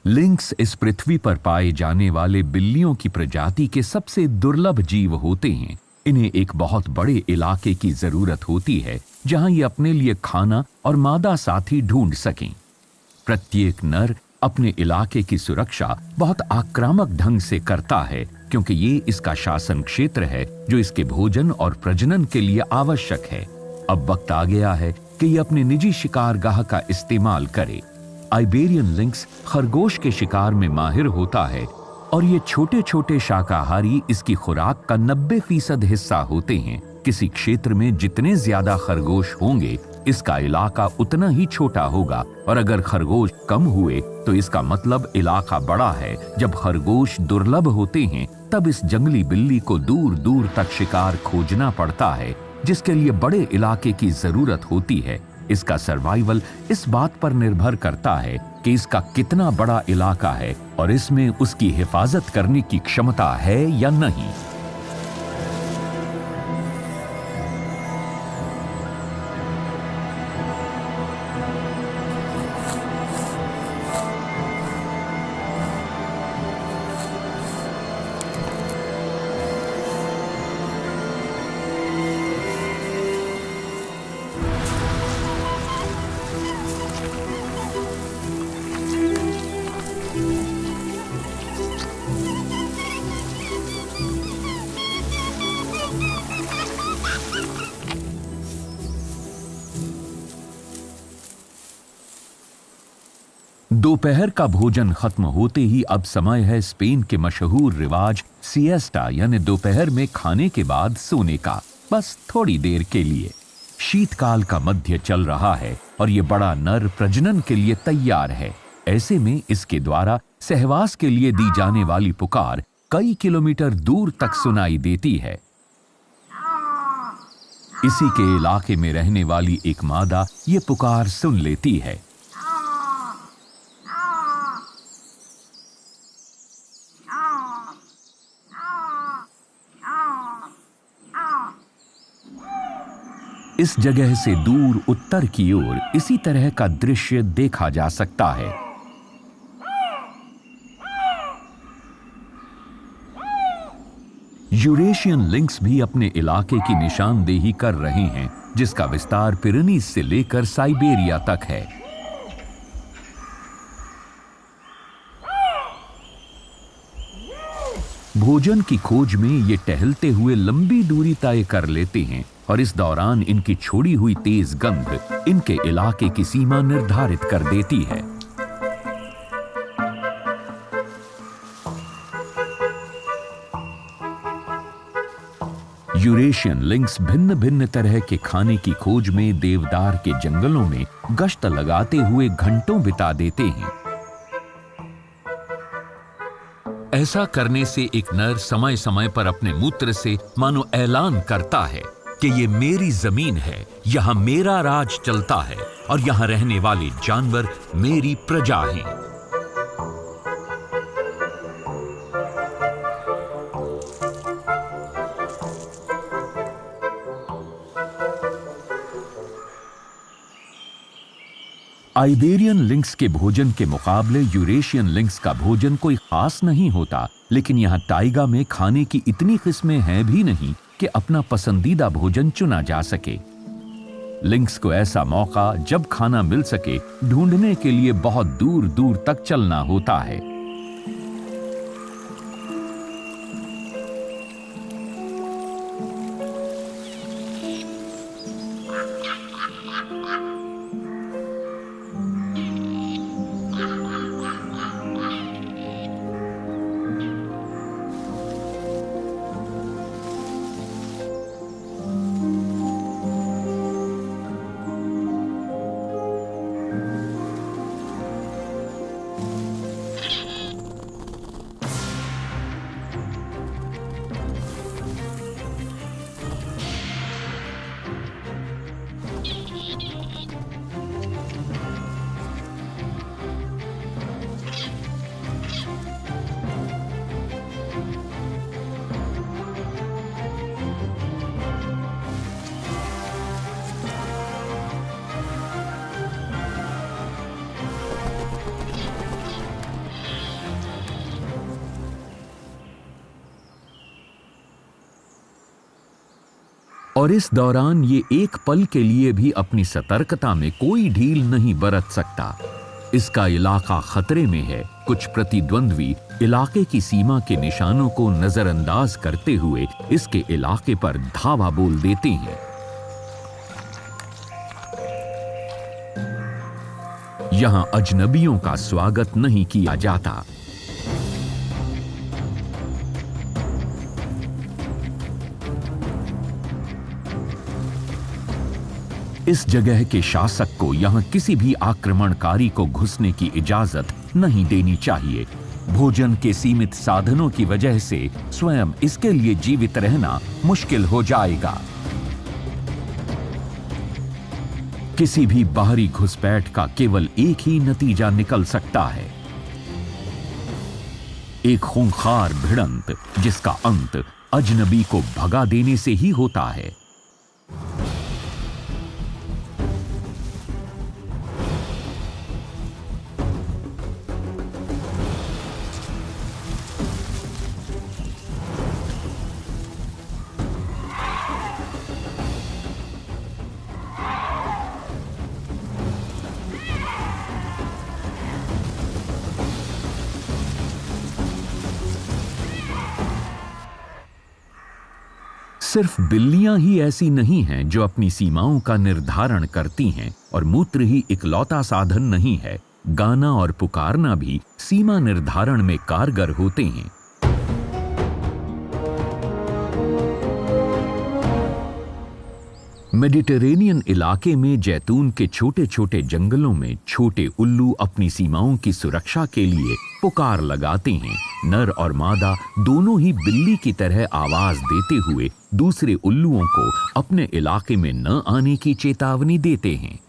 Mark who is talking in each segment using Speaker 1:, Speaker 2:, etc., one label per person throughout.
Speaker 1: Links इस पृथ्वी पर पाए जाने वाले बिल्लियों की प्रजाति के सबसे दुर्लभ जीव होते हैं। इन्हें एक बहुत बड़े इलाके की जरूरत होती है जहां ये अपने लिए खाना और मादा साथी ढूंढ सकें। प्रत्येक नर अपने इलाके की सुरक्षा बहुत आक्रामक ढंग से करता है क्योंकि ये इसका शासन क्षेत्र है जो इसके भोजन और प्रजनन के लिए आवश्यक है। अब वक्त आ गया है कि ये अपने निजी शिकारगाह का इस्तेमाल करे। आइबेरियन लिंक्स खरगोश के शिकार में माहिर होता है और ये छोटे छोटे शाकाहारी इसकी खुराक का 90% हिस्सा होते हैं। किसी क्षेत्र में जितने ज्यादा खरगोश होंगे इसका इलाका उतना ही छोटा होगा और अगर खरगोश कम हुए तो इसका मतलब इलाका बड़ा है। जब खरगोश दुर्लभ होते हैं तब इस जंगली बिल्ली को दूर दूर तक शिकार खोजना पड़ता है जिसके लिए बड़े इलाके की जरूरत होती है। इसका सर्वाइवल इस बात पर निर्भर करता है कि इसका कितना बड़ा इलाका है और इसमें उसकी हिफाजत करने की क्षमता है या नहीं। दोपहर का भोजन खत्म होते ही अब समय है स्पेन के मशहूर रिवाज सिएस्टा यानी दोपहर में खाने के बाद सोने का, बस थोड़ी देर के लिए। शीतकाल का मध्य चल रहा है और ये बड़ा नर प्रजनन के लिए तैयार है। ऐसे में इसके द्वारा सहवास के लिए दी जाने वाली पुकार कई किलोमीटर दूर तक सुनाई देती है। इसी के इलाके में रहने वाली एक मादा ये पुकार सुन लेती है। इस जगह से दूर उत्तर की ओर इसी तरह का दृश्य देखा जा सकता है। यूरेशियन लिंक्स भी अपने इलाके की निशानदेही कर रहे हैं जिसका विस्तार पिरेनीज से लेकर साइबेरिया तक है। भोजन की खोज में ये टहलते हुए लंबी दूरी तय कर लेते हैं और इस दौरान इनकी छोड़ी हुई तेज गंध इनके इलाके की सीमा निर्धारित कर देती है। यूरेशियन लिंक्स भिन्न भिन्न तरह के खाने की खोज में देवदार के जंगलों में गश्त लगाते हुए घंटों बिता देते हैं। ऐसा करने से एक नर समय समय पर अपने मूत्र से मानो ऐलान करता है कि ये मेरी जमीन है, यहां मेरा राज चलता है और यहां रहने वाले जानवर मेरी प्रजा हैं। आइबेरियन लिंक्स के भोजन के मुकाबले यूरेशियन लिंक्स का भोजन कोई खास नहीं होता, लेकिन यहाँ टाइगा में खाने की इतनी किस्में हैं भी नहीं कि अपना पसंदीदा भोजन चुना जा सके। लिंक्स को ऐसा मौका जब खाना मिल सके ढूंढने के लिए बहुत दूर दूर तक चलना होता है। और इस दौरान ये एक पल के लिए भी अपनी सतर्कता में कोई ढील नहीं बरत सकता। इसका इलाका खतरे में है। कुछ प्रतिद्वंद्वी इलाके की सीमा के निशानों को नजरअंदाज करते हुए इसके इलाके पर धावा बोल देते हैं। यहां अजनबियों का स्वागत नहीं किया जाता। इस जगह के शासक को यहां किसी भी आक्रमणकारी को घुसने की इजाजत नहीं देनी चाहिए। भोजन के सीमित साधनों की वजह से स्वयं इसके लिए जीवित रहना मुश्किल हो जाएगा। किसी भी बाहरी घुसपैठ का केवल एक ही नतीजा निकल सकता है, एक खूंखार भिड़ंत जिसका अंत अजनबी को भगा देने से ही होता है। सिर्फ बिल्लियां ही ऐसी नहीं हैं जो अपनी सीमाओं का निर्धारण करती हैं, और मूत्र ही इकलौता साधन नहीं है। गाना और पुकारना भी सीमा निर्धारण में कारगर होते हैं। मेडिटेरेनियन इलाके में जैतून के छोटे छोटे जंगलों में छोटे उल्लू अपनी सीमाओं की सुरक्षा के लिए पुकार लगाते हैं। नर और मादा दोनों ही बिल्ली की तरह आवाज देते हुए दूसरे उल्लुओं को अपने इलाके में न आने की चेतावनी देते हैं।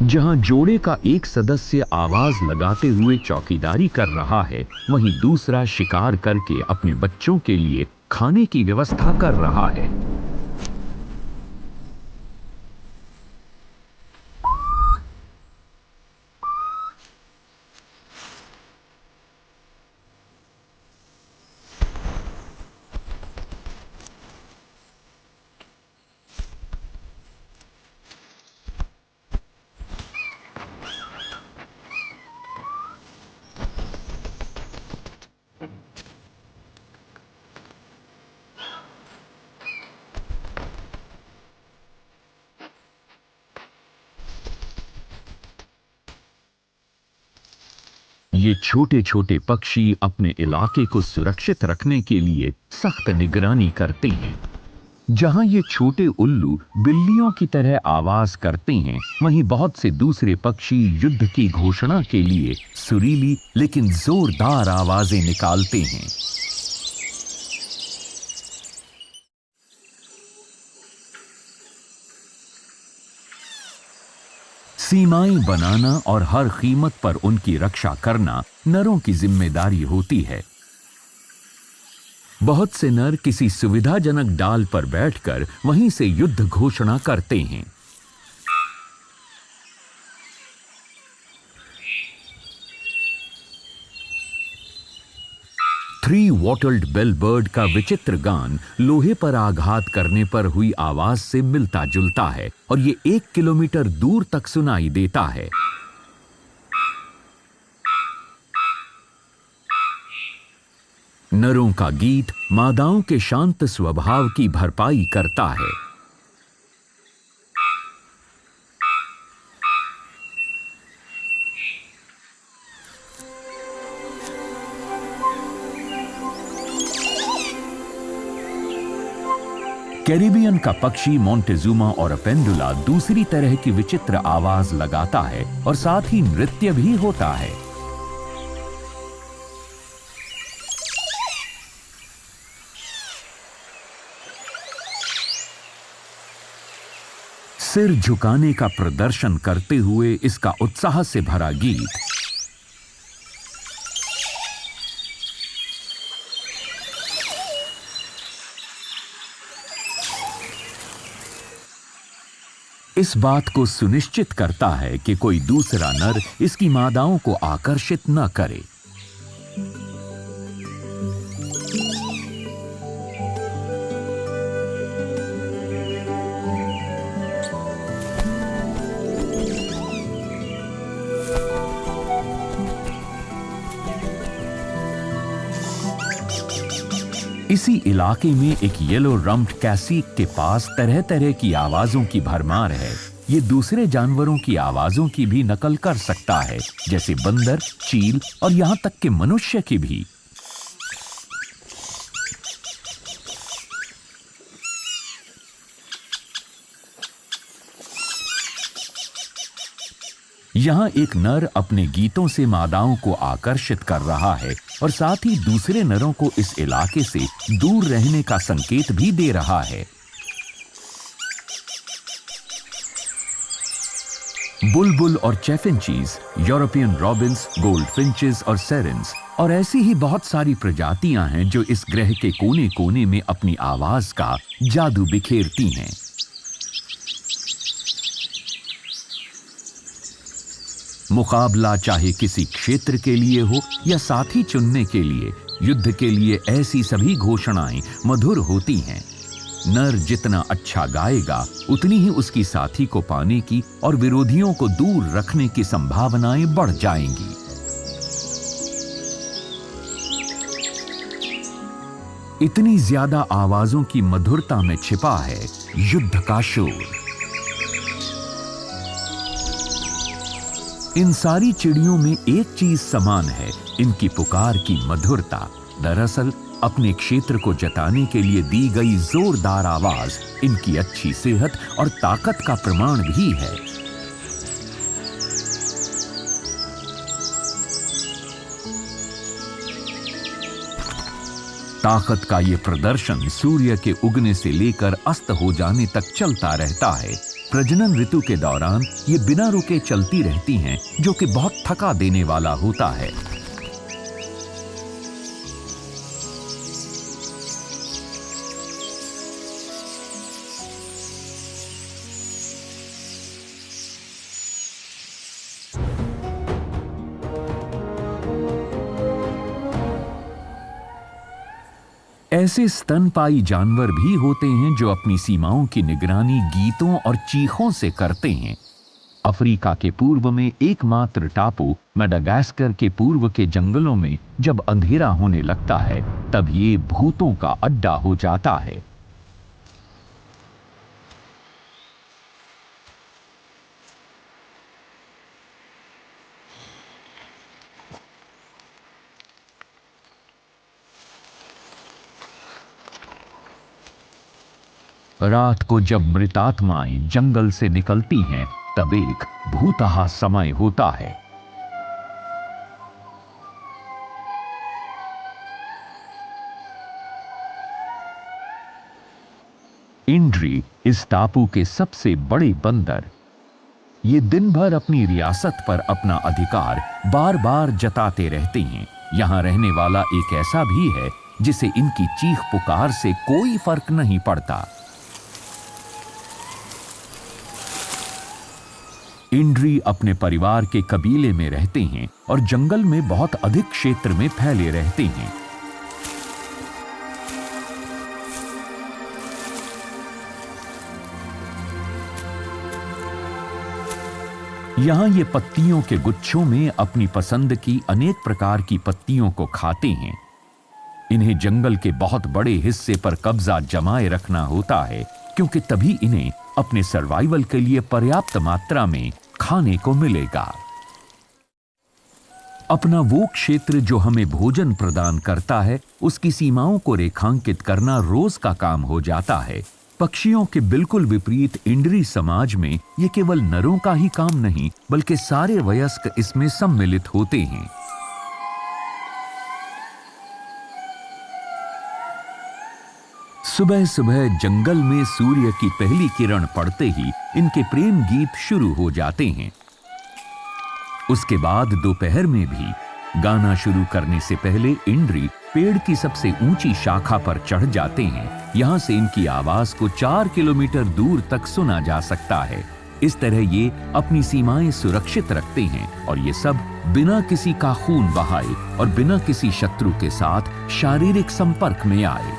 Speaker 1: जहां जोड़े का एक सदस्य आवाज लगाते हुए चौकीदारी कर रहा है, वहीं दूसरा शिकार करके अपने बच्चों के लिए खाने की व्यवस्था कर रहा है। ये छोटे छोटे पक्षी अपने इलाके को सुरक्षित रखने के लिए सख्त निगरानी करते हैं। जहां ये छोटे उल्लू बिल्लियों की तरह आवाज करते हैं, वहीं बहुत से दूसरे पक्षी युद्ध की घोषणा के लिए सुरीली लेकिन जोरदार आवाजें निकालते हैं। सीमाएं बनाना और हर कीमत पर उनकी रक्षा करना नरों की जिम्मेदारी होती है। बहुत से नर किसी सुविधाजनक डाल पर बैठकर वहीं से युद्ध घोषणा करते हैं। थ्री वॉटल्ड बेल बर्ड का विचित्र गान लोहे पर आघात करने पर हुई आवाज से मिलता जुलता है, और ये 1 किलोमीटर दूर तक सुनाई देता है। नरों का गीत मादाओं के शांत स्वभाव की भरपाई करता है। कैरिबियन का पक्षी मोंटेजुमा और पेंडुला दूसरी तरह की विचित्र आवाज लगाता है और साथ ही नृत्य भी होता है। सिर झुकाने का प्रदर्शन करते हुए इसका उत्साह से भरा गीत इस बात को सुनिश्चित करता है कि कोई दूसरा नर इसकी मादाओं को आकर्षित न करे। इसी इलाके में एक येलो रम्प्ड कैसीक के पास तरह तरह की आवाजों की भरमार है। ये दूसरे जानवरों की आवाजों की भी नकल कर सकता है, जैसे बंदर, चील और यहां तक कि मनुष्य की भी। यहाँ एक नर अपने गीतों से मादाओं को आकर्षित कर रहा है और साथ ही दूसरे नरों को इस इलाके से दूर रहने का संकेत भी दे रहा है। बुलबुल और चैफिंचीज, यूरोपियन रॉबिन्स, गोल्डफिंचेस और सेरेंस और ऐसी ही बहुत सारी प्रजातियां हैं जो इस ग्रह के कोने कोने में अपनी आवाज का जादू बिखेरती हैं। मुकाबला चाहे किसी क्षेत्र के लिए हो या साथी चुनने के लिए, युद्ध के लिए ऐसी सभी घोषणाएं मधुर होती हैं। नर जितना अच्छा गाएगा उतनी ही उसकी साथी को पाने की और विरोधियों को दूर रखने की संभावनाएं बढ़ जाएंगी। इतनी ज्यादा आवाजों की मधुरता में छिपा है युद्ध का शोर। इन सारी चिड़ियों में एक चीज समान है, इनकी पुकार की मधुरता। दरअसल अपने क्षेत्र को जताने के लिए दी गई जोरदार आवाज इनकी अच्छी सेहत और ताकत का प्रमाण भी है। ताकत का ये प्रदर्शन सूर्य के उगने से लेकर अस्त हो जाने तक चलता रहता है। प्रजनन ऋतु के दौरान ये बिना रुके चलती रहती हैं, जो कि बहुत थका देने वाला होता है। ऐसे स्तनपायी जानवर भी होते हैं जो अपनी सीमाओं की निगरानी गीतों और चीखों से करते हैं। अफ्रीका के पूर्व में एकमात्र टापू मेडागास्कर के पूर्व के जंगलों में जब अंधेरा होने लगता है तब ये भूतों का अड्डा हो जाता है। रात को जब मृतात्माएं जंगल से निकलती हैं तब एक भूतहा समय होता है। इंड्री इस टापू के सबसे बड़े बंदर। ये दिन भर अपनी रियासत पर अपना अधिकार बार बार जताते रहते हैं। यहां रहने वाला एक ऐसा भी है जिसे इनकी चीख पुकार से कोई फर्क नहीं पड़ता। इंड्री अपने परिवार के कबीले में रहते हैं और जंगल में बहुत अधिक क्षेत्र में फैले रहते हैं। यहां ये पत्तियों के गुच्छों में अपनी पसंद की अनेक प्रकार की पत्तियों को खाते हैं। इन्हें जंगल के बहुत बड़े हिस्से पर कब्जा जमाए रखना होता है, क्योंकि तभी इन्हें अपने सर्वाइवल के लिए पर्याप्त मात्रा में खाने को मिलेगा। अपना वो क्षेत्र जो हमें भोजन प्रदान करता है, उसकी सीमाओं को रेखांकित करना रोज का काम हो जाता है। पक्षियों के बिल्कुल विपरीत इंड्री समाज में ये केवल नरों का ही काम नहीं, बल्कि सारे वयस्क इसमें सम्मिलित होते हैं। सुबह सुबह जंगल में सूर्य की पहली किरण पड़ते ही इनके प्रेम गीत शुरू हो जाते हैं। उसके बाद दोपहर में भी गाना शुरू करने से पहले इंड्री पेड़ की सबसे ऊंची शाखा पर चढ़ जाते हैं। यहां से इनकी आवाज को 4 किलोमीटर दूर तक सुना जा सकता है। इस तरह ये अपनी सीमाएं सुरक्षित रखते हैं और ये सब बिना किसी का खून बहाए और बिना किसी शत्रु के साथ शारीरिक संपर्क में आए।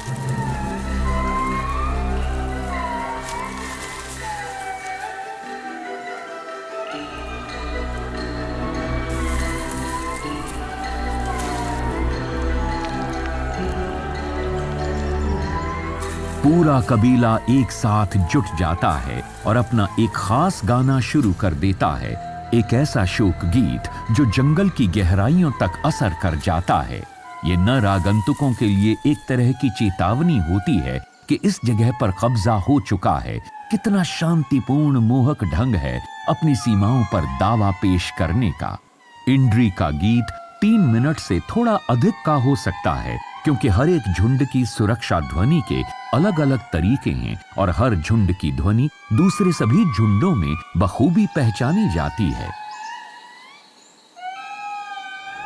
Speaker 1: पूरा कबीला एक साथ जुट जाता है और अपना एक खास गाना शुरू कर देता है, एक ऐसा शोक गीत जो जंगल की गहराइयों तक असर कर जाता है। ये नर आगंतुकों के लिए एक तरह की चेतावनी होती है कि इस जगह पर कब्जा हो चुका है। कितना शांतिपूर्ण मोहक ढंग है अपनी सीमाओं पर दावा पेश करने का। इंद्री का गीत 3 मिनट से थोड़ा अधिक का हो सकता है, क्योंकि हर एक झुंड की सुरक्षा ध्वनि के अलग अलग तरीके हैं और हर झुंड की ध्वनि दूसरे सभी झुंडों में बखूबी पहचानी जाती है।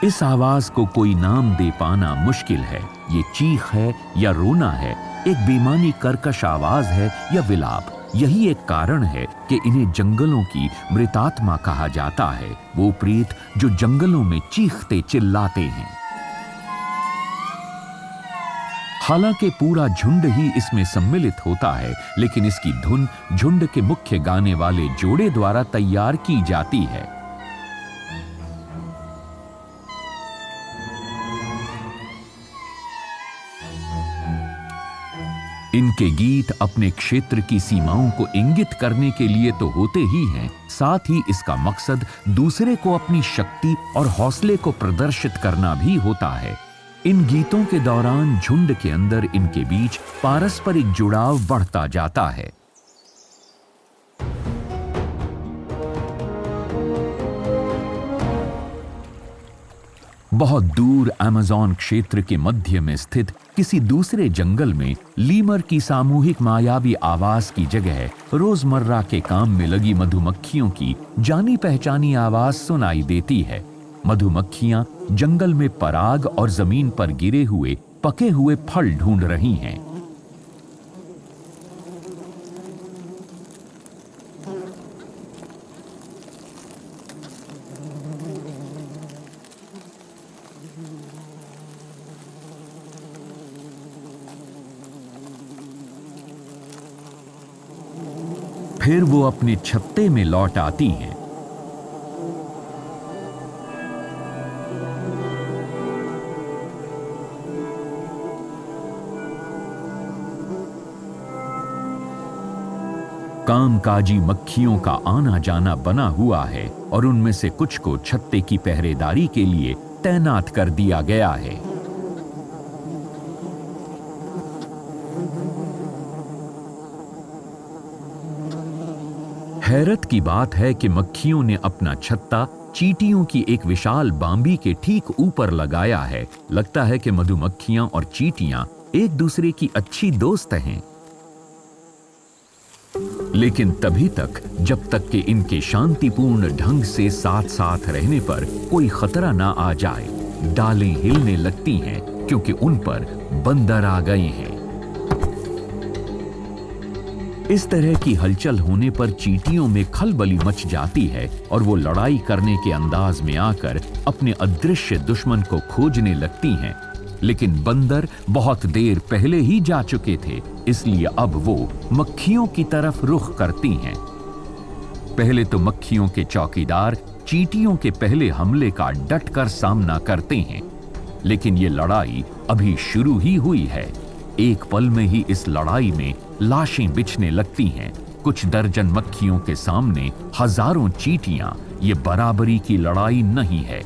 Speaker 1: इस आवाज को कोई नाम दे पाना मुश्किल है। ये चीख है या रोना है, एक बेमानी कर्कश आवाज है या विलाप। यही एक कारण है कि इन्हें जंगलों की मृतात्मा कहा जाता है, वो प्रेत जो जंगलों में चीखते चिल्लाते हैं। हालांकि पूरा झुंड ही इसमें सम्मिलित होता है, लेकिन इसकी धुन झुंड के मुख्य गाने वाले जोड़े द्वारा तैयार की जाती है। इनके गीत अपने क्षेत्र की सीमाओं को इंगित करने के लिए तो होते ही हैं, साथ ही इसका मकसद दूसरे को अपनी शक्ति और हौसले को प्रदर्शित करना भी होता है। इन गीतों के दौरान झुंड के अंदर इनके बीच पारस्परिक जुड़ाव बढ़ता जाता है। बहुत दूर अमेज़न क्षेत्र के मध्य में स्थित किसी दूसरे जंगल में लीमर की सामूहिक मायावी आवाज की जगह रोजमर्रा के काम में लगी मधुमक्खियों की जानी पहचानी आवाज सुनाई देती है। मधुमक्खियां जंगल में पराग और जमीन पर गिरे हुए पके हुए फल ढूंढ रही हैं। फिर वो अपने छत्ते में लौट आती हैं। कामकाजी मक्खियों का आना जाना बना हुआ है और उनमें से कुछ को छत्ते की पहरेदारी के लिए तैनात कर दिया गया है। हैरत की बात है कि मक्खियों ने अपना छत्ता चींटियों की एक विशाल बांबी के ठीक ऊपर लगाया है। लगता है कि मधुमक्खियां और चींटियां एक दूसरे की अच्छी दोस्त हैं। लेकिन तभी तक जब तक कि इनके शांतिपूर्ण ढंग से साथ साथ रहने पर कोई खतरा ना आ जाए। डालें हिलने लगती हैं क्योंकि उन पर बंदर आ गए हैं। इस तरह की हलचल होने पर चींटियों में खलबली मच जाती है और वो लड़ाई करने के अंदाज में आकर अपने अदृश्य दुश्मन को खोजने लगती हैं। लेकिन बंदर बहुत देर पहले ही जा चुके थे, इसलिए अब वो मक्खियों की तरफ रुख करती हैं। पहले तो मक्खियों के चौकीदार चींटियों के पहले हमले का डटकर सामना करते हैं, लेकिन ये लड़ाई अभी शुरू ही हुई है। एक पल में ही इस लड़ाई में लाशें बिछने लगती हैं। कुछ दर्जन मक्खियों के सामने हजारों चींटियां। ये बराबरी की लड़ाई नहीं है।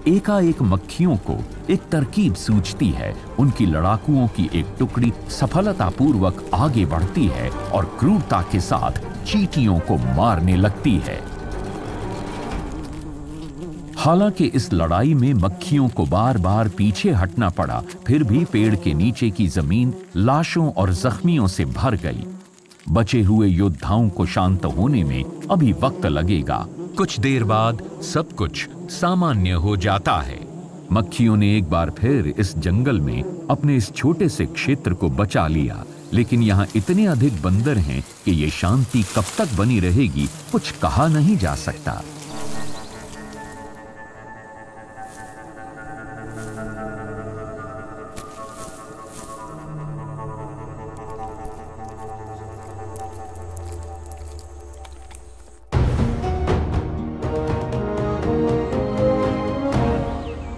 Speaker 1: एकाएक मक्खियों को एक तरकीब सूझती है। उनकी लड़ाकुओं की एक टुकड़ी सफलतापूर्वक आगे बढ़ती है और क्रूरता के साथ चींटियों को मारने लगती है। हालांकि इस लड़ाई में मक्खियों को बार बार पीछे हटना पड़ा, फिर भी पेड़ के नीचे की जमीन लाशों और जख्मियों से भर गई। बचे हुए योद्धाओं को शांत होने में अभी वक्त लगेगा। कुछ देर बाद सब कुछ सामान्य हो जाता है। मक्खियों ने एक बार फिर इस जंगल में अपने इस छोटे से क्षेत्र को बचा लिया। लेकिन यहाँ इतने अधिक बंदर हैं कि ये शांति कब तक बनी रहेगी कुछ कहा नहीं जा सकता।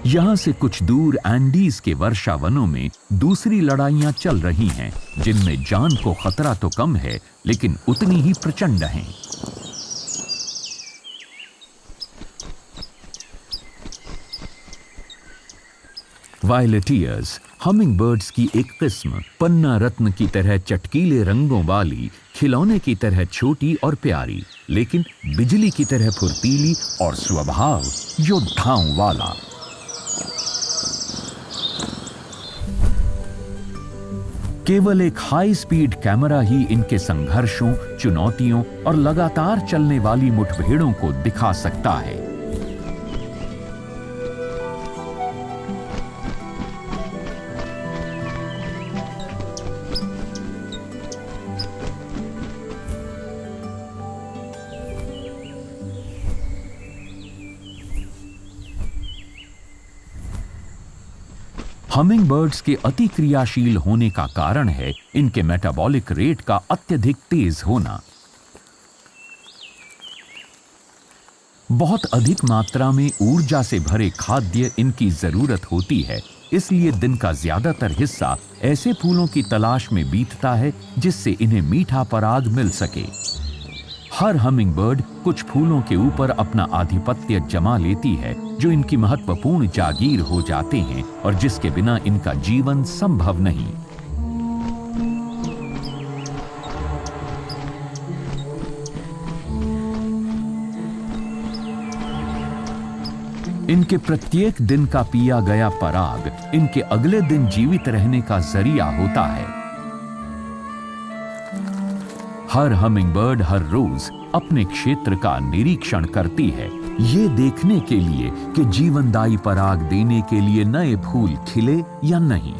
Speaker 1: यहाँ से कुछ दूर एंडीज के वर्षा वनों में दूसरी लड़ाइयां चल रही हैं, जिनमें जान को खतरा तो कम है लेकिन उतनी ही प्रचंड हैं। वायलेटियर्स हमिंग बर्ड्स की एक किस्म, पन्ना रत्न की तरह चटकीले रंगों वाली, खिलौने की तरह छोटी और प्यारी, लेकिन बिजली की तरह फुर्तीली और स्वभाव योद्धाओं वाला। केवल एक हाई स्पीड कैमरा ही इनके संघर्षों, चुनौतियों और लगातार चलने वाली मुठभेड़ों को दिखा सकता है। हमिंग बर्ड्स के अति क्रियाशील होने का कारण है इनके मेटाबॉलिक रेट का अत्यधिक तेज होना। बहुत अधिक मात्रा में ऊर्जा से भरे खाद्य इनकी जरूरत होती है, इसलिए दिन का ज्यादातर हिस्सा ऐसे फूलों की तलाश में बीतता है जिससे इन्हें मीठा पराग मिल सके। हर हमिंग बर्ड कुछ फूलों के ऊपर अपना आधिपत्य जमा लेती है, जो इनकी महत्वपूर्ण जागीर हो जाते हैं और जिसके बिना इनका जीवन संभव नहीं। इनके प्रत्येक दिन का पिया गया पराग इनके अगले दिन जीवित रहने का जरिया होता है। हर हमिंगबर्ड हर रोज अपने क्षेत्र का निरीक्षण करती है, ये देखने के लिए कि जीवनदायी पराग देने के लिए नए फूल खिले या नहीं।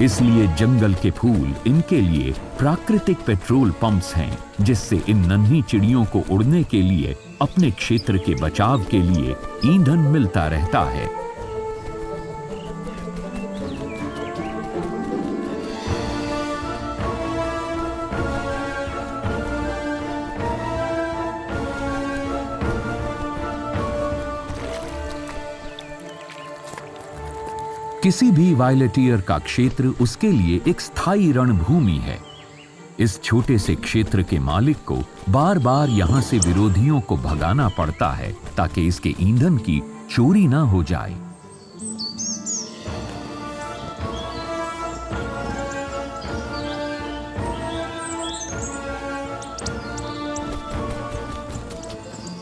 Speaker 1: इसलिए जंगल के फूल इनके लिए प्राकृतिक पेट्रोल पंप्स हैं, जिससे इन नन्ही चिड़ियों को उड़ने के लिए अपने क्षेत्र के बचाव के लिए ईंधन मिलता रहता है। किसी भी वायलेटियर का क्षेत्र उसके लिए एक स्थायी रणभूमि है। इस छोटे से क्षेत्र के मालिक को बार बार यहां से विरोधियों को भगाना पड़ता है ताकि इसके ईंधन की चोरी ना हो जाए।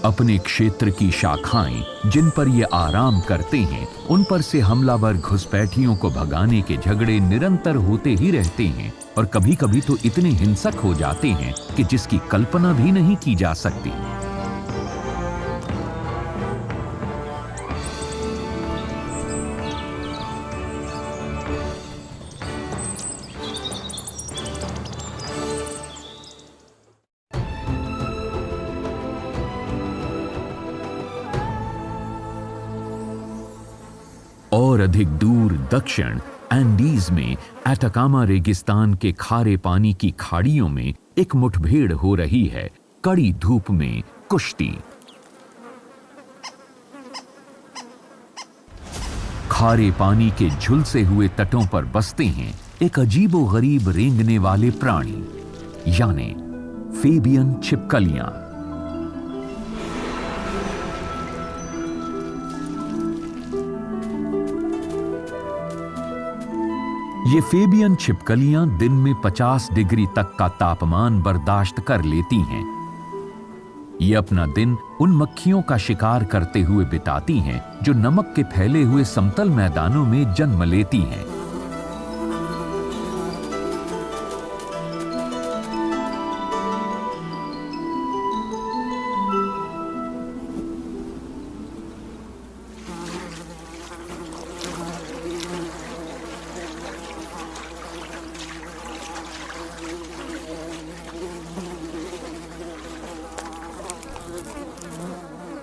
Speaker 1: अपने क्षेत्र की शाखाएं जिन पर ये आराम करते हैं, उन पर से हमलावर घुसपैठियों को भगाने के झगड़े निरंतर होते ही रहते हैं और कभी कभी तो इतने हिंसक हो जाते हैं कि जिसकी कल्पना भी नहीं की जा सकती। और अधिक दूर दक्षिण एंडीज में एटाकामा रेगिस्तान के खारे पानी की खाड़ियों में एक मुठभेड़ हो रही है। कड़ी धूप में कुश्ती। खारे पानी के झुलसे हुए तटों पर बसते हैं एक अजीबोगरीब रेंगने वाले प्राणी, यानी फेबियन छिपकलियां। ये फेबियन छिपकलियां दिन में 50 डिग्री तक का तापमान बर्दाश्त कर लेती हैं। ये अपना दिन उन मक्खियों का शिकार करते हुए बिताती हैं जो नमक के फैले हुए समतल मैदानों में जन्म लेती हैं।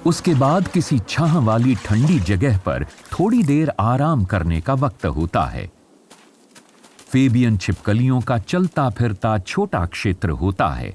Speaker 1: उसके बाद किसी छाह वाली ठंडी जगह पर थोड़ी देर आराम करने का वक्त होता है। फेबियन छिपकलियों का चलता फिरता छोटा क्षेत्र होता है।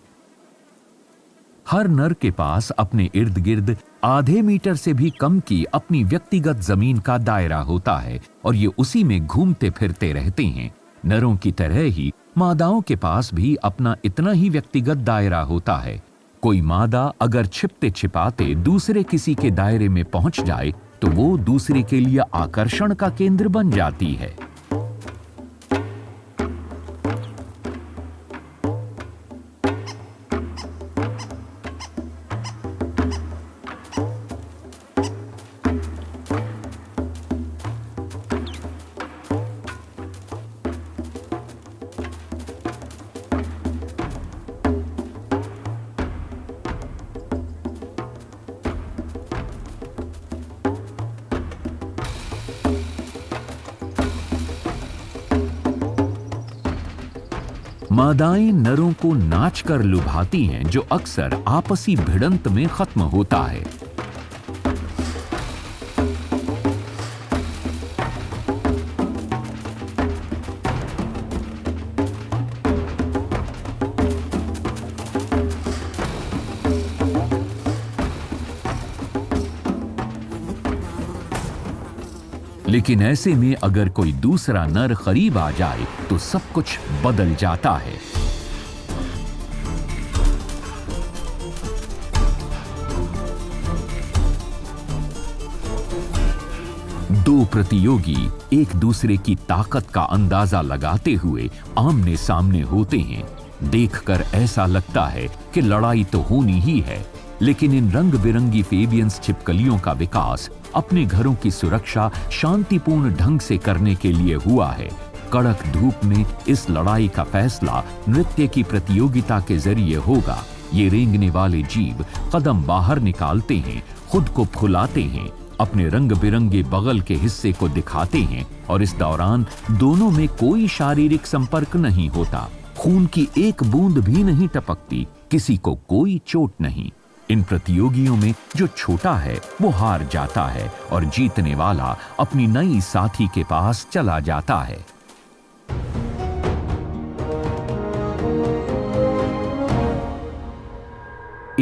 Speaker 1: हर नर के पास अपने इर्द गिर्द आधे मीटर से भी कम की अपनी व्यक्तिगत जमीन का दायरा होता है और ये उसी में घूमते फिरते रहते हैं। नरों की तरह ही मादाओं के पास भी अपना इतना ही व्यक्तिगत दायरा होता है। कोई मादा अगर छिपते छिपाते दूसरे किसी के दायरे में पहुंच जाए तो वो दूसरे के लिए आकर्षण का केंद्र बन जाती है। मादाएं नरों को नाच कर लुभाती हैं, जो अक्सर आपसी भिड़ंत में खत्म होता है। लेकिन ऐसे में अगर कोई दूसरा नर करीब आ जाए तो सब कुछ बदल जाता है। दो प्रतियोगी एक दूसरे की ताकत का अंदाजा लगाते हुए आमने सामने होते हैं। देखकर ऐसा लगता है कि लड़ाई तो होनी ही है, लेकिन इन रंग बिरंगी फेबियंस छिपकलियों का विकास अपने घरों की सुरक्षा शांतिपूर्ण ढंग से करने के लिए हुआ है। कड़क धूप में इस लड़ाई का फैसला नृत्य की प्रतियोगिता के जरिए होगा। ये रेंगने वाले जीव कदम बाहर निकालते हैं, खुद को फुलाते हैं, अपने रंग बिरंगे बगल के हिस्से को दिखाते हैं और इस दौरान दोनों में कोई शारीरिक संपर्क नहीं होता। खून की एक बूंद भी नहीं टपकती, किसी को कोई चोट नहीं। इन प्रतियोगियों में जो छोटा है वो हार जाता है और जीतने वाला अपनी नई साथी के पास चला जाता है।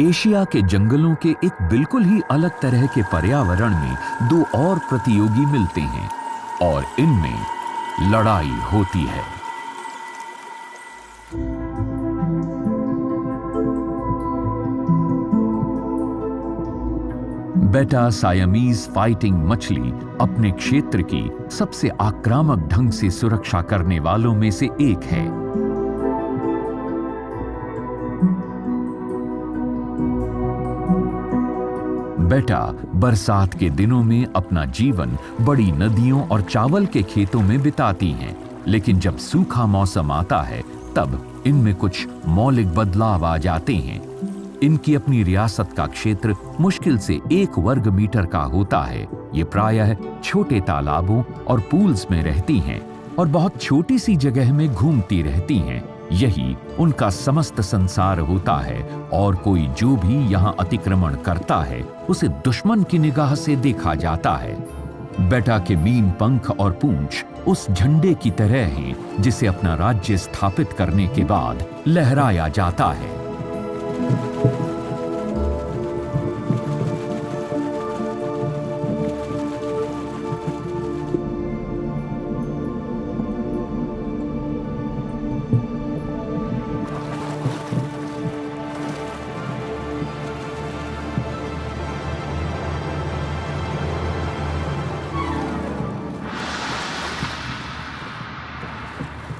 Speaker 1: एशिया के जंगलों के एक बिल्कुल ही अलग तरह के पर्यावरण में दो और प्रतियोगी मिलते हैं और इनमें लड़ाई होती है। बेटा सायमीज फाइटिंग मछली अपने क्षेत्र की सबसे आक्रामक ढंग से सुरक्षा करने वालों में से एक है। बेटा बरसात के दिनों में अपना जीवन बड़ी नदियों और चावल के खेतों में बिताती हैं, लेकिन जब सूखा मौसम आता है तब इनमें कुछ मौलिक बदलाव आ जाते हैं। इनकी अपनी रियासत का क्षेत्र मुश्किल से 1 वर्ग मीटर का होता है। ये प्रायः छोटे तालाबों और पूल्स में रहती हैं और बहुत छोटी सी जगह में घूमती रहती हैं। यही उनका समस्त संसार होता है और कोई जो भी यहाँ अतिक्रमण करता है उसे दुश्मन की निगाह से देखा जाता है। बेटा के मीन पंख और पूंछ उस झंडे की तरह हैं जिसे अपना राज्य स्थापित करने के बाद लहराया जाता है।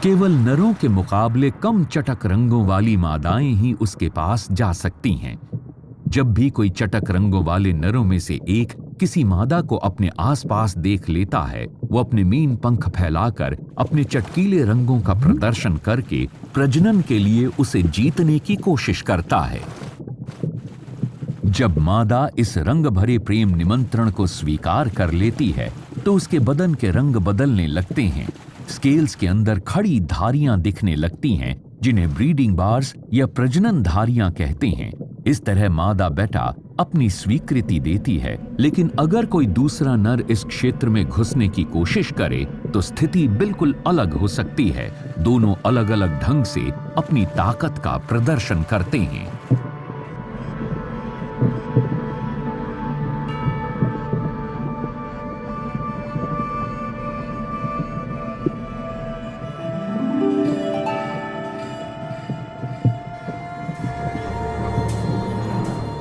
Speaker 1: केवल नरों के मुकाबले कम चटक रंगों वाली मादाएं ही उसके पास जा सकती हैं। जब भी कोई चटक रंगों वाले नरों में से एक किसी मादा को अपने आसपास देख लेता है, वो अपने मीन पंख फैलाकर अपने चटकीले रंगों का प्रदर्शन करके प्रजनन के लिए उसे जीतने की कोशिश करता है। जब मादा इस रंग भरे प्रेम निमंत्रण को स्वीकार कर लेती है तो उसके बदन के रंग बदलने लगते हैं। स्केल्स के अंदर खड़ी धारियां दिखने लगती हैं जिन्हें ब्रीडिंग बार्स या प्रजनन धारियां कहते हैं। इस तरह मादा बेटा अपनी स्वीकृति देती है, लेकिन अगर कोई दूसरा नर इस क्षेत्र में घुसने की कोशिश करे तो स्थिति बिल्कुल अलग हो सकती है। दोनों अलग अलग ढंग से अपनी ताकत का प्रदर्शन करते हैं।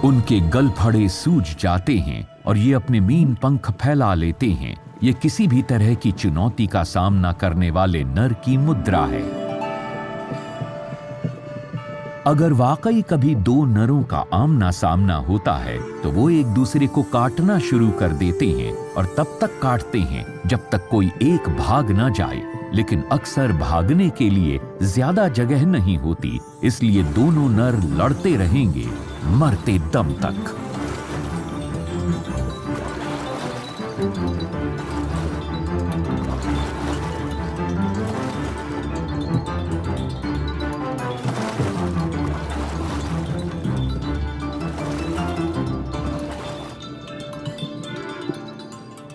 Speaker 1: उनके गलफड़े सूज जाते हैं और ये अपने मीन पंख फैला लेते हैं। ये किसी भी तरह की चुनौती का सामना करने वाले नर की मुद्रा है। अगर वाकई कभी दो नरों का आमना सामना होता है तो वो एक दूसरे को काटना शुरू कर देते हैं और तब तक काटते हैं जब तक कोई एक भाग ना जाए। लेकिन अक्सर भागने के लिए ज्यादा जगह नहीं होती, इसलिए दोनों नर लड़ते रहेंगे मरते दम तक।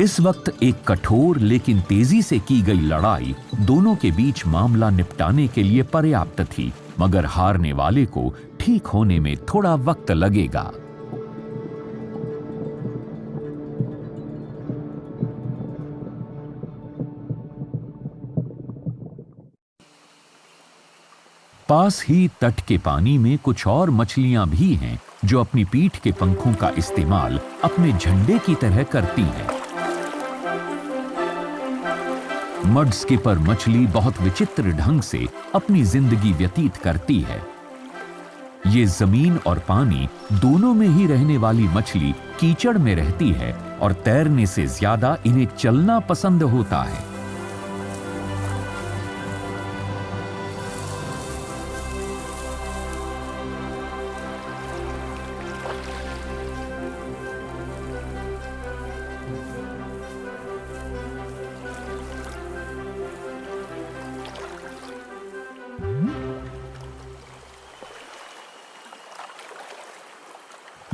Speaker 1: इस वक्त एक कठोर लेकिन तेजी से की गई लड़ाई दोनों के बीच मामला निपटाने के लिए पर्याप्त थी, मगर हारने वाले को ठीक होने में थोड़ा वक्त लगेगा। पास ही तट के पानी में कुछ और मछलियां भी हैं जो अपनी पीठ के पंखों का इस्तेमाल अपने झंडे की तरह करती हैं। मड स्किपर मछली बहुत विचित्र ढंग से अपनी जिंदगी व्यतीत करती है। ये जमीन और पानी दोनों में ही रहने वाली मछली कीचड़ में रहती है और तैरने से ज्यादा इन्हें चलना पसंद होता है।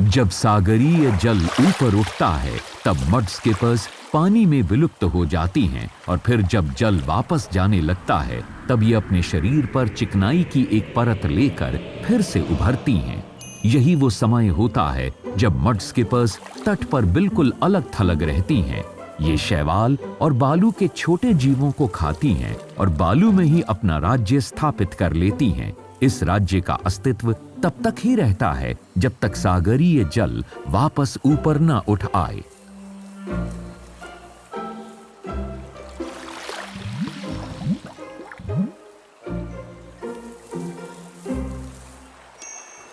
Speaker 1: जब सागरीय जल ऊपर उठता है तब मड स्किपर्स पानी में विलुप्त हो जाती हैं और फिर जब जल वापस जाने लगता है तब ये अपने शरीर पर चिकनाई की एक परत लेकर फिर से उभरती हैं। यही वो समय होता है जब मड स्किपर्स तट पर बिल्कुल अलग थलग रहती हैं। ये शैवाल और बालू के छोटे जीवों को खाती हैं और बालू में ही अपना राज्य स्थापित कर लेती हैं। इस राज्य का अस्तित्व तब तक ही रहता है जब तक सागरीय जल वापस ऊपर न उठ आए।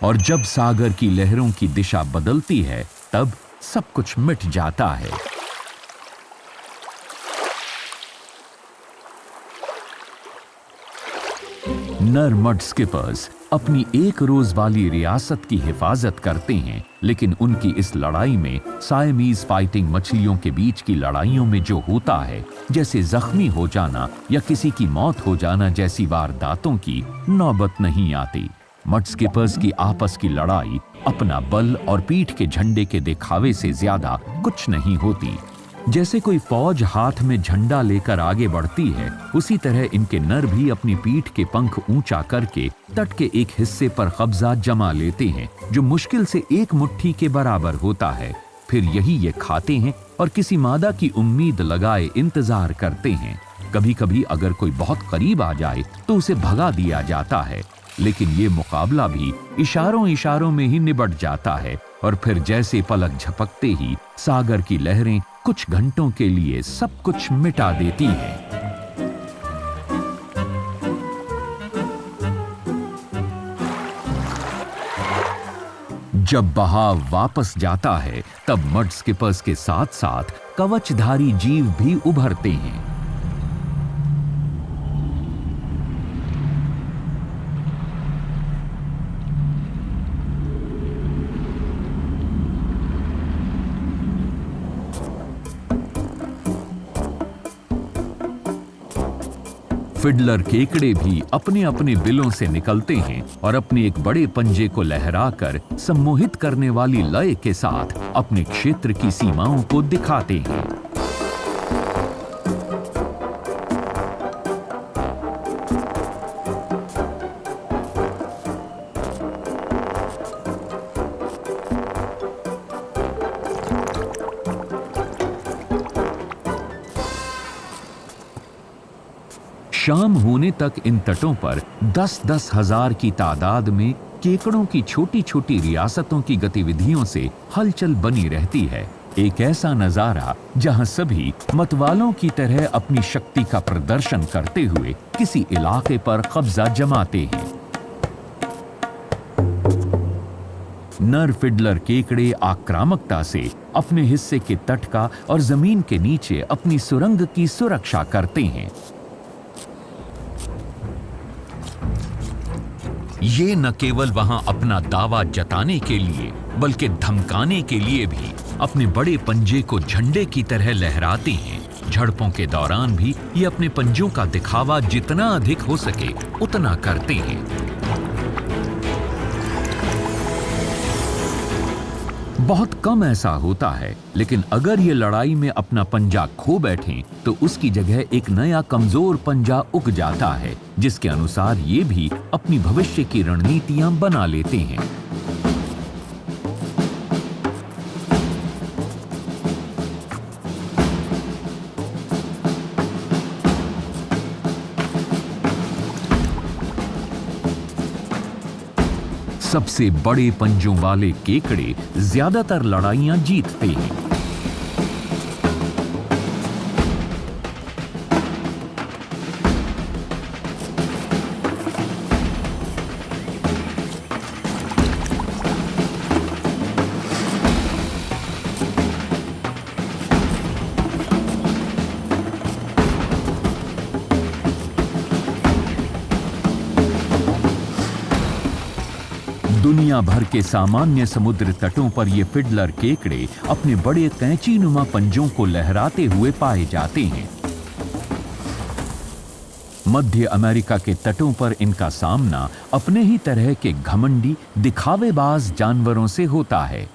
Speaker 1: और जब सागर की लहरों की दिशा बदलती है तब सब कुछ मिट जाता है। नर मड स्किपर्स अपनी एक रोज वाली रियासत की हिफाजत करते हैं, लेकिन उनकी इस लड़ाई में सायमीज फाइटिंग मछलियों के बीच की लड़ाइयों में जो होता है, जैसे जख्मी हो जाना या किसी की मौत हो जाना जैसी वारदातों की नौबत नहीं आती। मड स्किपर्स की आपस की लड़ाई अपना बल और पीठ के झंडे के दिखावे से ज्यादा कुछ नहीं होती। जैसे कोई फौज हाथ में झंडा लेकर आगे बढ़ती है, उसी तरह इनके नर भी अपनी पीठ के पंख ऊंचा करके तट के एक हिस्से पर कब्जा जमा लेते हैं जो मुश्किल से एक मुट्ठी के बराबर होता है। फिर यही ये खाते हैं और किसी मादा की उम्मीद लगाए इंतजार करते हैं। कभी कभी अगर कोई बहुत करीब आ जाए तो उसे भगा दिया जाता है, लेकिन ये मुकाबला भी इशारों इशारों में ही निबट जाता है और फिर जैसे पलक झपकते ही सागर की लहरें कुछ घंटों के लिए सब कुछ मिटा देती हैं। जब बहाव वापस जाता है तब मड स्किपर्स के साथ साथ कवचधारी जीव भी उभरते हैं। फिडलर केकड़े भी अपने अपने बिलों से निकलते हैं और अपने एक बड़े पंजे को लहराकर सम्मोहित करने वाली लय के साथ अपने क्षेत्र की सीमाओं को दिखाते हैं। शाम होने तक इन तटों पर 10-10 हजार की तादाद में केकड़ों की छोटी छोटी रियासतों की गतिविधियों से हलचल बनी रहती है। एक ऐसा नजारा जहां सभी मतवालों की तरह अपनी शक्ति का प्रदर्शन करते हुए किसी इलाके पर कब्जा जमाते हैं। नर फिडलर केकड़े आक्रामकता से अपने हिस्से के तट का और जमीन के नीचे अपनी सुरंग की सुरक्षा करते हैं। ये न केवल वहां अपना दावा जताने के लिए बल्कि धमकाने के लिए भी अपने बड़े पंजे को झंडे की तरह लहराते हैं। झड़पों के दौरान भी ये अपने पंजों का दिखावा जितना अधिक हो सके उतना करते हैं। बहुत कम ऐसा होता है, लेकिन अगर ये लड़ाई में अपना पंजा खो बैठें तो उसकी जगह एक नया कमजोर पंजा उग जाता है, जिसके अनुसार ये भी अपनी भविष्य की रणनीतियां बना लेते हैं। सबसे बड़े पंजों वाले केकड़े ज्यादातर लड़ाइयां जीतते हैं। दुनिया भर के सामान्य समुद्र तटों पर ये फिडलर केकड़े अपने बड़े कैंचीनुमा पंजों को लहराते हुए पाए जाते हैं। मध्य अमेरिका के तटों पर इनका सामना अपने ही तरह के घमंडी दिखावेबाज जानवरों से होता है।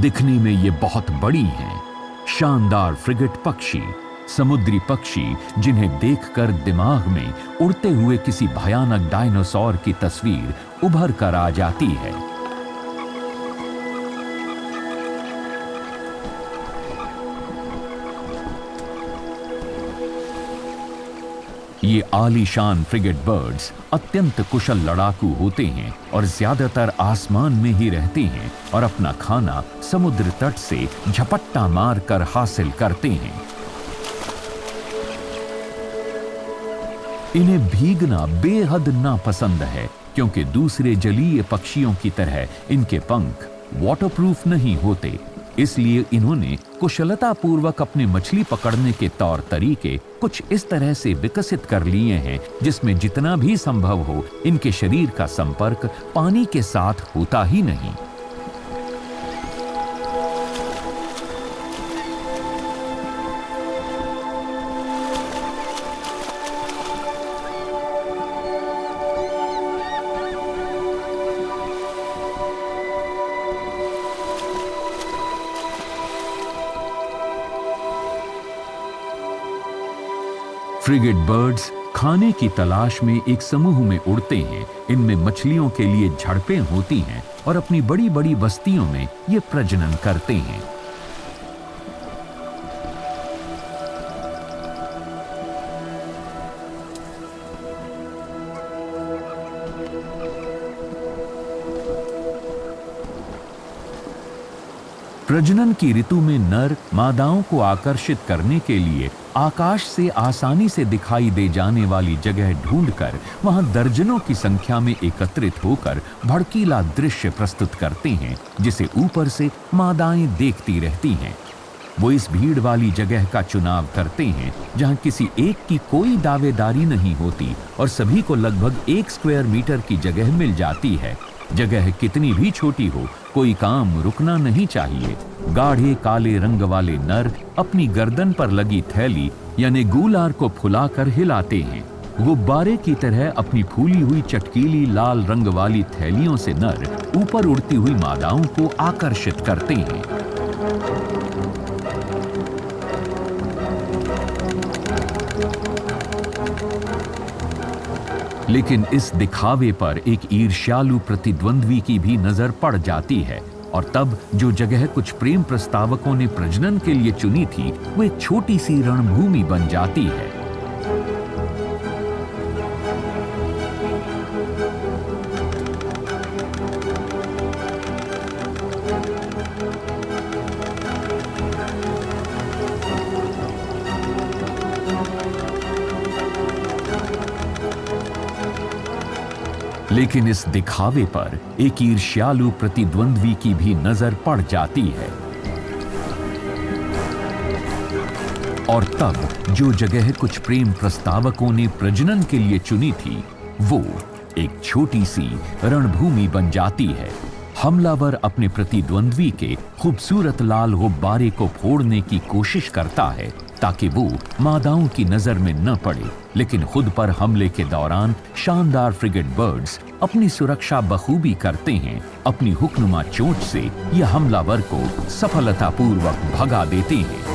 Speaker 1: दिखने में ये बहुत बड़ी हैं, शानदार फ्रिगेट पक्षी, समुद्री पक्षी जिन्हें देखकर दिमाग में उड़ते हुए किसी भयानक डायनासोर की तस्वीर उभर कर आ जाती है। ये आलीशान फ्रिगेट बर्ड्स अत्यंत कुशल लड़ाकू होते हैं और ज्यादातर आसमान में ही रहते हैं और अपना खाना समुद्र तट से झपट्टा मारकर हासिल करते हैं। इन्हें भीगना बेहद नापसंद है, क्योंकि दूसरे जलीय पक्षियों की तरह इनके पंख वाटरप्रूफ नहीं होते। इसलिए इन्होंने कुशलतापूर्वक अपने मछली पकड़ने के तौर तरीके कुछ इस तरह से विकसित कर लिए हैं, जिसमें जितना भी संभव हो इनके शरीर का संपर्क पानी के साथ होता ही नहीं। फ्रिगेट बर्ड्स खाने की तलाश में एक समूह में उड़ते हैं। इनमें मछलियों के लिए झड़पें होती हैं और अपनी बड़ी बड़ी बस्तियों में ये प्रजनन करते हैं। प्रजनन की ऋतु में नर मादाओं को आकर्षित करने के लिए आकाश से आसानी से दिखाई दे जाने वाली जगह ढूंढकर वहां दर्जनों की संख्या में एकत्रित होकर भड़कीला दृश्य प्रस्तुत करते हैं, जिसे ऊपर से मादाएं देखती रहती हैं। वो इस भीड़ वाली जगह का चुनाव करते हैं जहां किसी एक की कोई दावेदारी नहीं होती और सभी को लगभग 1 स्क्वायर मीटर की जगह मिल जाती है। जगह कितनी भी छोटी हो, कोई काम रुकना नहीं चाहिए। गाढ़े काले रंग वाले नर अपनी गर्दन पर लगी थैली यानी गूलार को फुलाकर हिलाते हैं। गुब्बारे की तरह अपनी फूली हुई चटकीली लाल रंग वाली थैलियों से नर ऊपर उड़ती हुई मादाओं को आकर्षित करते हैं। लेकिन इस दिखावे पर एक ईर्ष्यालु प्रतिद्वंद्वी की भी नजर पड़ जाती है, और तब जो जगह कुछ प्रेम प्रस्तावकों ने प्रजनन के लिए चुनी थी, वो एक छोटी सी रणभूमि बन जाती है। लेकिन इस दिखावे पर एक ईर्ष्यालु प्रतिद्वंद्वी की भी नजर पड़ जाती है, और तब जो जगह कुछ प्रेम प्रस्तावकों ने प्रजनन के लिए चुनी थी, वो एक छोटी सी रणभूमि बन जाती है। हमलावर अपने प्रतिद्वंद्वी के खूबसूरत लाल गुब्बारे को फोड़ने की कोशिश करता है ताकि वो मादाओं की नजर में न पड़े, लेकिन खुद पर हमले के दौरान शानदार फ्रिगेट बर्ड्स अपनी सुरक्षा बखूबी करते हैं। अपनी हुक्नुमा चोंच से यह हमलावर को सफलतापूर्वक भगा देते हैं।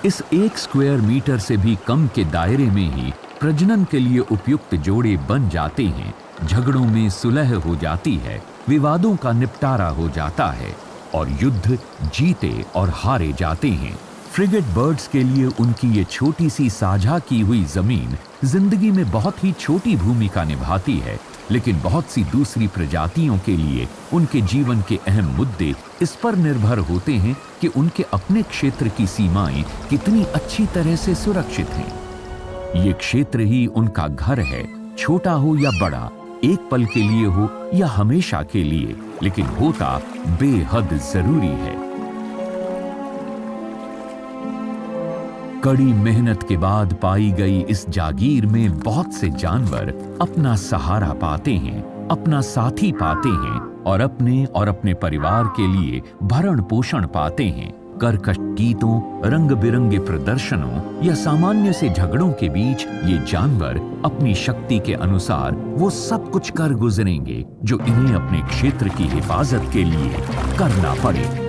Speaker 1: इस 1 स्क्वायर मीटर से भी कम के दायरे में ही प्रजनन के लिए उपयुक्त जोड़े बन जाते हैं। झगड़ों में सुलह हो जाती है, विवादों का निपटारा हो जाता है, और युद्ध जीते और हारे जाते हैं। फ्रिगेट बर्ड्स के लिए उनकी ये छोटी सी साझा की हुई जमीन जिंदगी में बहुत ही छोटी भूमिका निभाती है, लेकिन बहुत सी दूसरी प्रजातियों के लिए उनके जीवन के अहम मुद्दे इस पर निर्भर होते हैं कि उनके अपने क्षेत्र की सीमाएं कितनी अच्छी तरह से सुरक्षित हैं। ये क्षेत्र ही उनका घर है, छोटा हो या बड़ा, एक पल के लिए हो या हमेशा के लिए, लेकिन होता बेहद जरूरी है। कड़ी मेहनत के बाद पाई गई इस जागीर में बहुत से जानवर अपना सहारा पाते हैं, अपना साथी पाते हैं, और अपने परिवार के लिए भरण पोषण पाते हैं। कर्कश गीतों, रंग बिरंगे प्रदर्शनों या सामान्य से झगड़ों के बीच ये जानवर अपनी शक्ति के अनुसार वो सब कुछ कर गुजरेंगे जो इन्हें अपने क्षेत्र की हिफाजत के लिए करना पड़े।